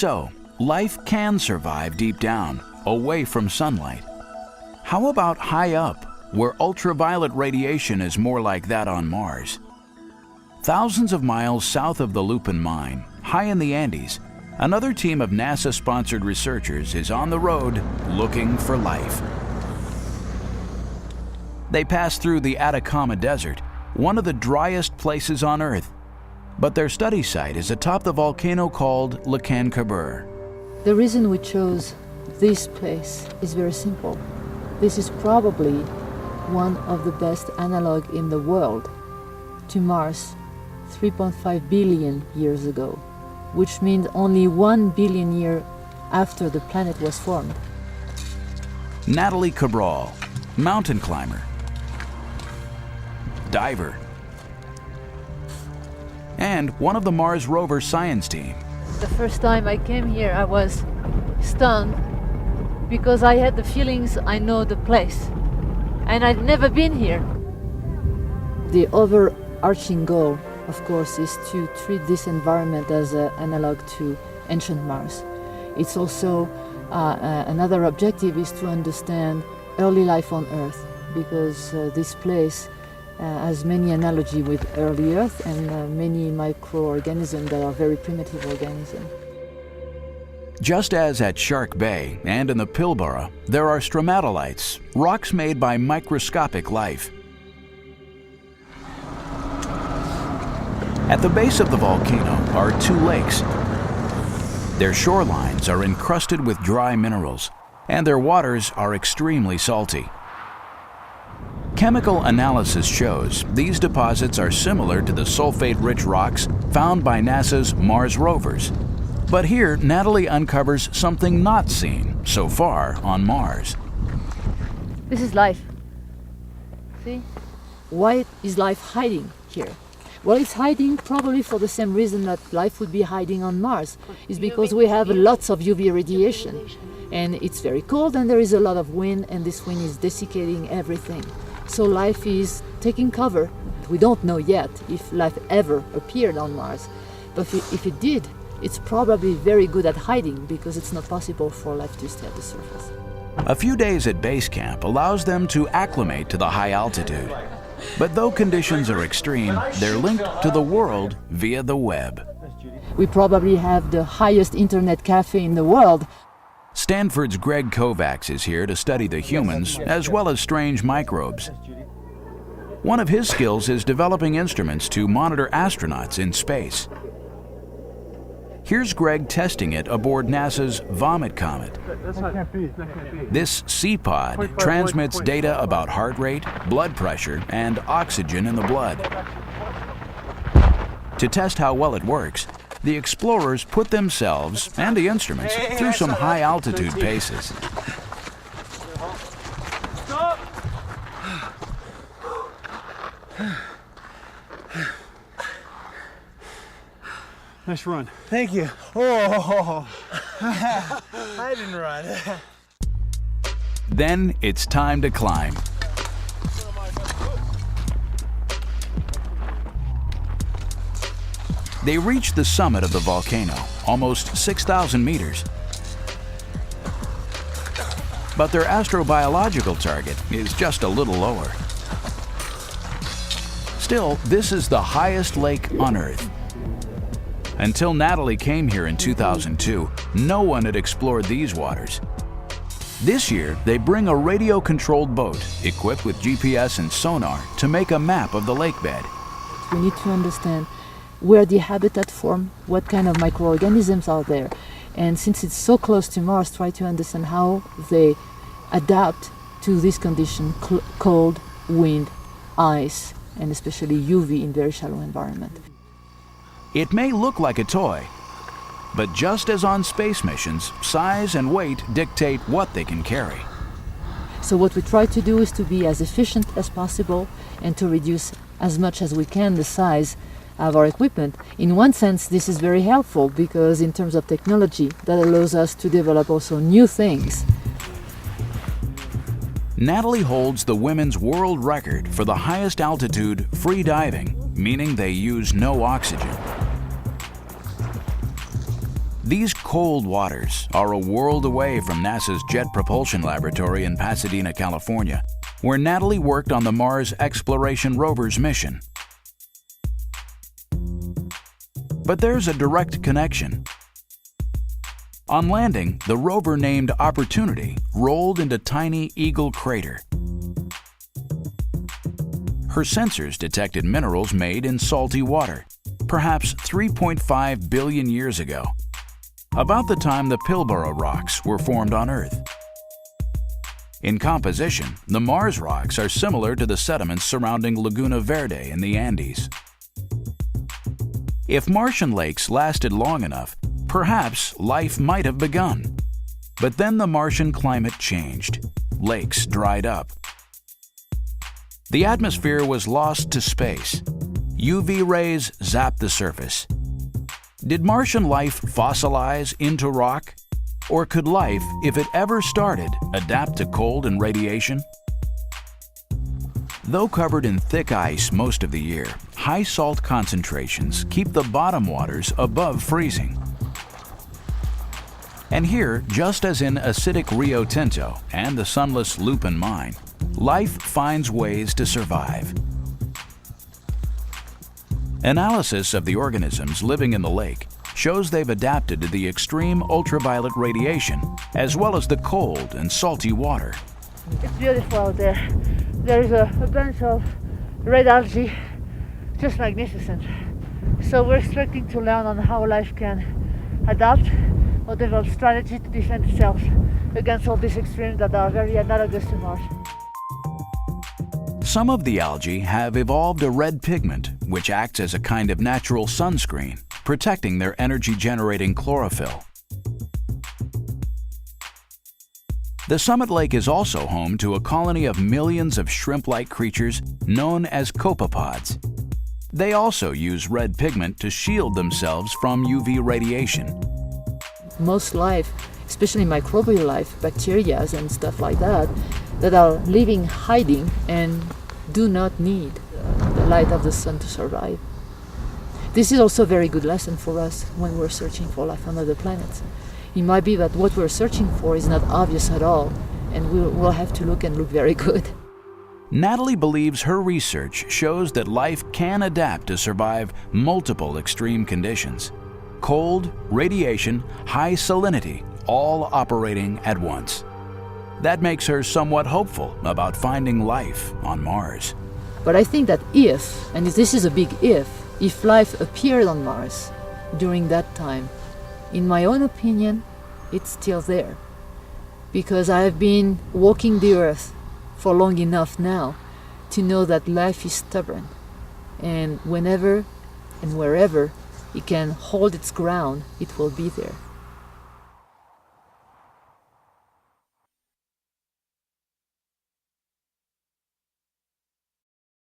so, life can survive deep down, away from sunlight. How about high up, where ultraviolet radiation is more like that on Mars? Thousands of miles south of the Lupin mine, high in the Andes, another team of NASA-sponsored researchers is on the road looking for life. They pass through the Atacama Desert, one of the driest places on Earth. But their study site is atop the volcano called Lecan-Cabur. The reason we chose this place is very simple. This is probably one of the best analog in the world to Mars 3.5 billion years ago, which means only 1 billion years after the planet was formed. Natalie Cabral, mountain climber, diver, and one of the Mars rover science team. The first time I came here, I was stunned because I had the feelings I know the place, and I've never been here. The overarching goal, of course, is to treat this environment as an analog to ancient Mars. It's also another objective is to understand early life on Earth, because this place has many analogy with early Earth and many microorganisms that are very primitive organisms. Just as at Shark Bay and in the Pilbara, there are stromatolites, rocks made by microscopic life. At the base of the volcano are two lakes. Their shorelines are encrusted with dry minerals, and their waters are extremely salty. Chemical analysis shows these deposits are similar to the sulfate-rich rocks found by NASA's Mars rovers. But here, Natalie uncovers something not seen so far on Mars. This is life. See? Why is life hiding here? Well, it's hiding probably for the same reason that life would be hiding on Mars. It's because we have lots of UV radiation. And it's very cold and there is a lot of wind, and this wind is desiccating everything. So life is taking cover. We don't know yet if life ever appeared on Mars. But if it did, it's probably very good at hiding because it's not possible for life to stay at the surface. A few days at base camp allows them to acclimate to the high altitude. But though conditions are extreme, they're linked to the world via the web. We probably have the highest internet cafe in the world. Stanford's Greg Kovacs is here to study the humans as well as strange microbes. One of his skills is developing instruments to monitor astronauts in space. Here's Greg testing it aboard NASA's Vomit Comet. This C-pod transmits data about heart rate, blood pressure, and oxygen in the blood. To test how well it works, the explorers put themselves and the instruments through some high-altitude paces. Stop! Nice run. Thank you. Oh, I didn't run. Then it's time to climb. They reach the summit of the volcano, almost 6,000 meters. But their astrobiological target is just a little lower. Still, this is the highest lake on Earth. Until Natalie came here in 2002, no one had explored these waters. This year, they bring a radio-controlled boat equipped with GPS and sonar to make a map of the lake bed. We need to understand where the habitat form, what kind of microorganisms are there. And since it's so close to Mars, try to understand how they adapt to this condition, cold, wind, ice, and especially UV in very shallow environment. It may look like a toy, but just as on space missions, size and weight dictate what they can carry. So what we try to do is to be as efficient as possible and to reduce as much as we can the size of our equipment. In one sense, this is very helpful because in terms of technology, that allows us to develop also new things. Natalie holds the women's world record for the highest altitude free diving, meaning they use no oxygen. These cold waters are a world away from NASA's Jet Propulsion Laboratory in Pasadena, California, where Natalie worked on the Mars Exploration Rover's mission. But there's a direct connection. On landing, the rover named Opportunity rolled into tiny Eagle Crater. Her sensors detected minerals made in salty water, perhaps 3.5 billion years ago, about the time the Pilbara rocks were formed on Earth. In composition, the Mars rocks are similar to the sediments surrounding Laguna Verde in the Andes. If Martian lakes lasted long enough, perhaps life might have begun. But then the Martian climate changed. Lakes dried up. The atmosphere was lost to space. UV rays zapped the surface. Did Martian life fossilize into rock? Or could life, if it ever started, adapt to cold and radiation? Though covered in thick ice most of the year, high salt concentrations keep the bottom waters above freezing. And here, just as in acidic Rio Tinto and the sunless Lupin mine, life finds ways to survive. Analysis of the organisms living in the lake shows they've adapted to the extreme ultraviolet radiation, as well as the cold and salty water. It's beautiful out there. There is a bunch of red algae, just magnificent. So we're expecting to learn on how life can adapt or develop strategy to defend itself against all these extremes that are very analogous to Mars. Some of the algae have evolved a red pigment, which acts as a kind of natural sunscreen, protecting their energy-generating chlorophyll. The Summit Lake is also home to a colony of millions of shrimp-like creatures known as copepods. They also use red pigment to shield themselves from UV radiation. Most life, especially microbial life, bacteria and stuff like that are living hiding and do not need the light of the sun to survive. This is also a very good lesson for us when we're searching for life on other planets. It might be that what we're searching for is not obvious at all, and we'll have to look very good. Natalie believes her research shows that life can adapt to survive multiple extreme conditions. Cold, radiation, high salinity, all operating at once. That makes her somewhat hopeful about finding life on Mars. But I think that if, and this is a big if life appeared on Mars during that time, in my own opinion, it's still there. Because I have been walking the Earth for long enough now to know that life is stubborn. And whenever and wherever it can hold its ground, it will be there.